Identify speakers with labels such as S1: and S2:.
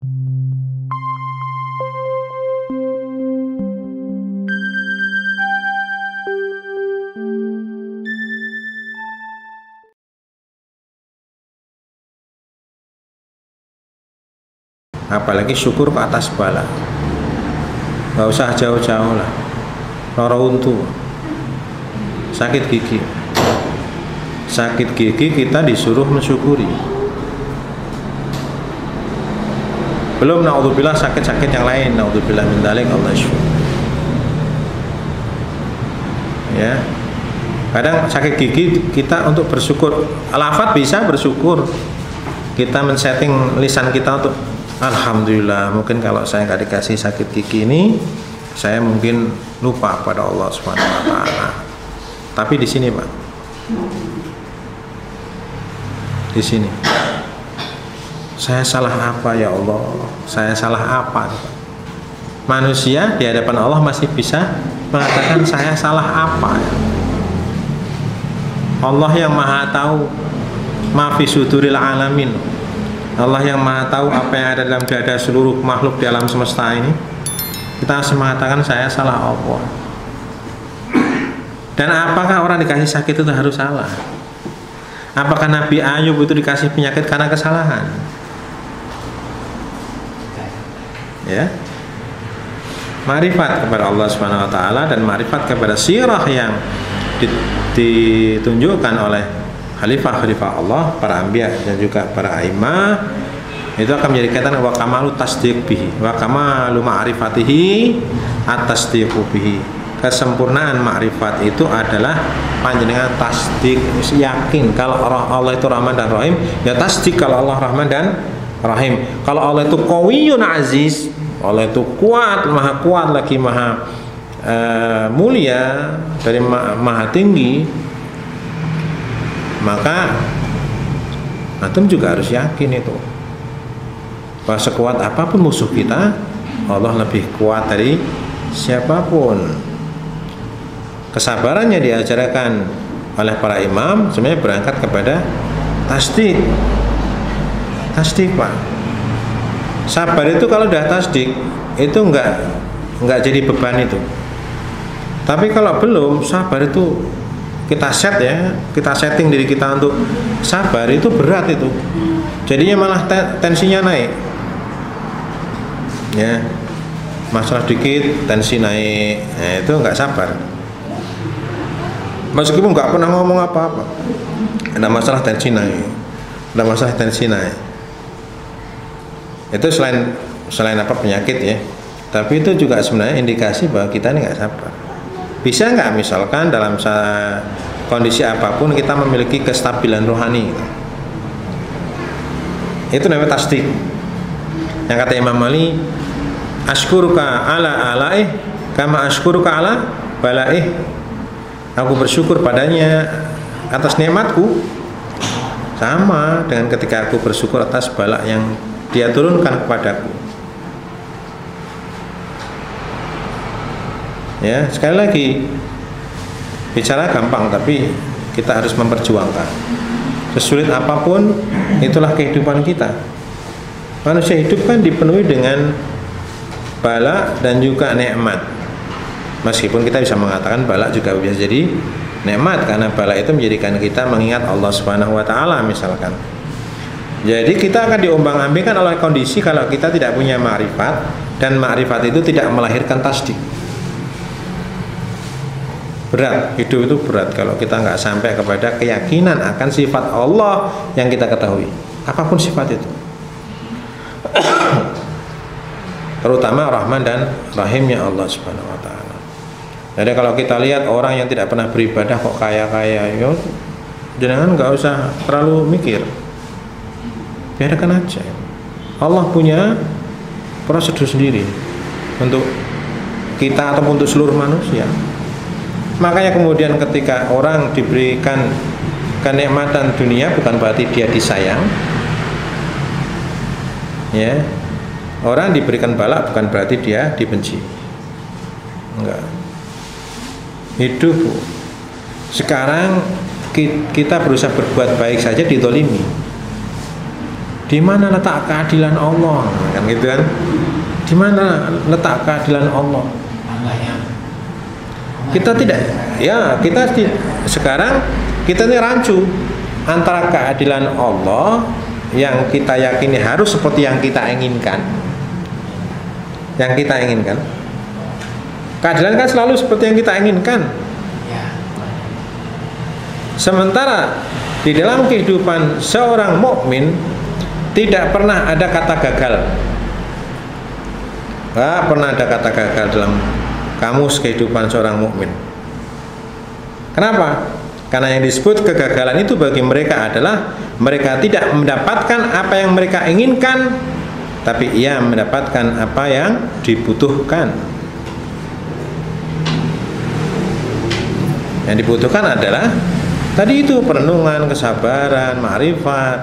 S1: Apalagi syukur ke atas bala. Gak usah jauh-jauh lah. Loro untu, sakit gigi. Sakit gigi kita disuruh mensyukuri. Belum naudzubillah sakit-sakit yang lain, naudzubillah min dzalik, Allah syukur. Ya. Kadang sakit gigi kita untuk bersyukur. Lafaz bisa bersyukur. Kita men-setting lisan kita untuk alhamdulillah, mungkin kalau saya nggak dikasih sakit gigi ini, saya mungkin lupa pada Allah Subhanahu wa taala. Tapi di sini, Pak. Di sini. Saya salah apa ya Allah? Saya salah apa? Manusia di hadapan Allah masih bisa mengatakan saya salah apa? Allah yang Maha tahu ma fi suduril alamin. Allah yang Maha tahu apa yang ada dalam dada seluruh makhluk di alam semesta ini. Kita harus mengatakan saya salah Allah. Dan apakah orang dikasih sakit itu harus salah? Apakah Nabi Ayub itu dikasih penyakit karena kesalahan? Ya. Ma'rifat kepada Allah Subhanahu wa taala dan ma'rifat kepada sirah yang ditunjukkan oleh khalifah-khalifah Allah, para anbiya dan juga para a'immah, itu akan menjadi kaitan wa kamalu tasdiq bihi wa kamalu ma'rifatihi at-tasdiqu bihi. Kesempurnaan ma'rifat itu adalah panjenengan tasdik, yakin kalau Allah itu Rahman dan Rahim, ya tasdik kalau Allah Rahman dan Rahim. Kalau Allah itu qawiyyun aziz, Allah itu kuat lagi maha mulia, dari maha tinggi, maka antum juga harus yakin itu bahwa sekuat apapun musuh kita, Allah lebih kuat dari siapapun. Kesabarannya diajarkan oleh para imam sebenarnya berangkat kepada tasdik, Pak. Sabar itu kalau udah tasdik itu enggak jadi beban itu. Tapi kalau belum, sabar itu kita set ya, kita setting diri kita untuk sabar, itu berat itu. Jadinya malah tensinya naik. Ya. Masalah dikit tensi naik. Nah, itu enggak sabar. Meskipun enggak pernah ngomong apa-apa. Ada masalah tensi naik. Ada masalah tensi naik. Itu selain apa penyakit ya. Tapi itu juga sebenarnya indikasi bahwa kita ini enggak sabar. Bisa nggak misalkan dalam kondisi apapun kita memiliki kestabilan rohani? Itu namanya tasdik. Yang kata Imam Ali, ashkuruka ala alaih kama ashkuruka ala balaih. Aku bersyukur padanya atas nikmatku sama dengan ketika aku bersyukur atas bala yang dia turunkan kepadaku. Ya, sekali lagi bicara gampang, tapi kita harus memperjuangkan. Sesulit apapun, itulah kehidupan kita. Manusia hidup kan dipenuhi dengan bala dan juga nikmat. Meskipun kita bisa mengatakan bala juga bisa jadi nikmat, karena bala itu menjadikan kita mengingat Allah Subhanahu wa taala misalkan. Jadi kita akan diombang-ambingkan oleh kondisi kalau kita tidak punya ma'rifat, dan ma'rifat itu tidak melahirkan tasdik. Berat, hidup itu berat kalau kita nggak sampai kepada keyakinan akan sifat Allah yang kita ketahui, apapun sifat itu. Terutama Rahman dan Rahimnya Allah Subhanahu wa taala. Jadi kalau kita lihat orang yang tidak pernah beribadah kok kaya-kaya, ya jangan nggak usah terlalu mikir. Biarkan aja. Allah punya prosedur sendiri untuk kita ataupun untuk seluruh manusia. Makanya kemudian ketika orang diberikan kenikmatan dunia bukan berarti dia disayang. Ya. Orang diberikan bala bukan berarti dia dibenci. Enggak. Hidup sekarang kita berusaha berbuat baik saja ditolimi. Di mana letak keadilan Allah? Kan gitu kan? Di mana letak keadilan Allah? Kita tidak, ya sekarang kita ini rancu antara keadilan Allah yang kita yakini harus seperti yang kita inginkan. Yang kita inginkan. Keadilan kan selalu seperti yang kita inginkan. Sementara di dalam kehidupan seorang mukmin tidak pernah ada kata gagal. Tidak pernah ada kata gagal dalam kamus kehidupan seorang mukmin. Kenapa? Karena yang disebut kegagalan itu bagi mereka adalah mereka tidak mendapatkan apa yang mereka inginkan, tapi ia mendapatkan apa yang dibutuhkan. Yang dibutuhkan adalah tadi itu perenungan, kesabaran, ma'rifat,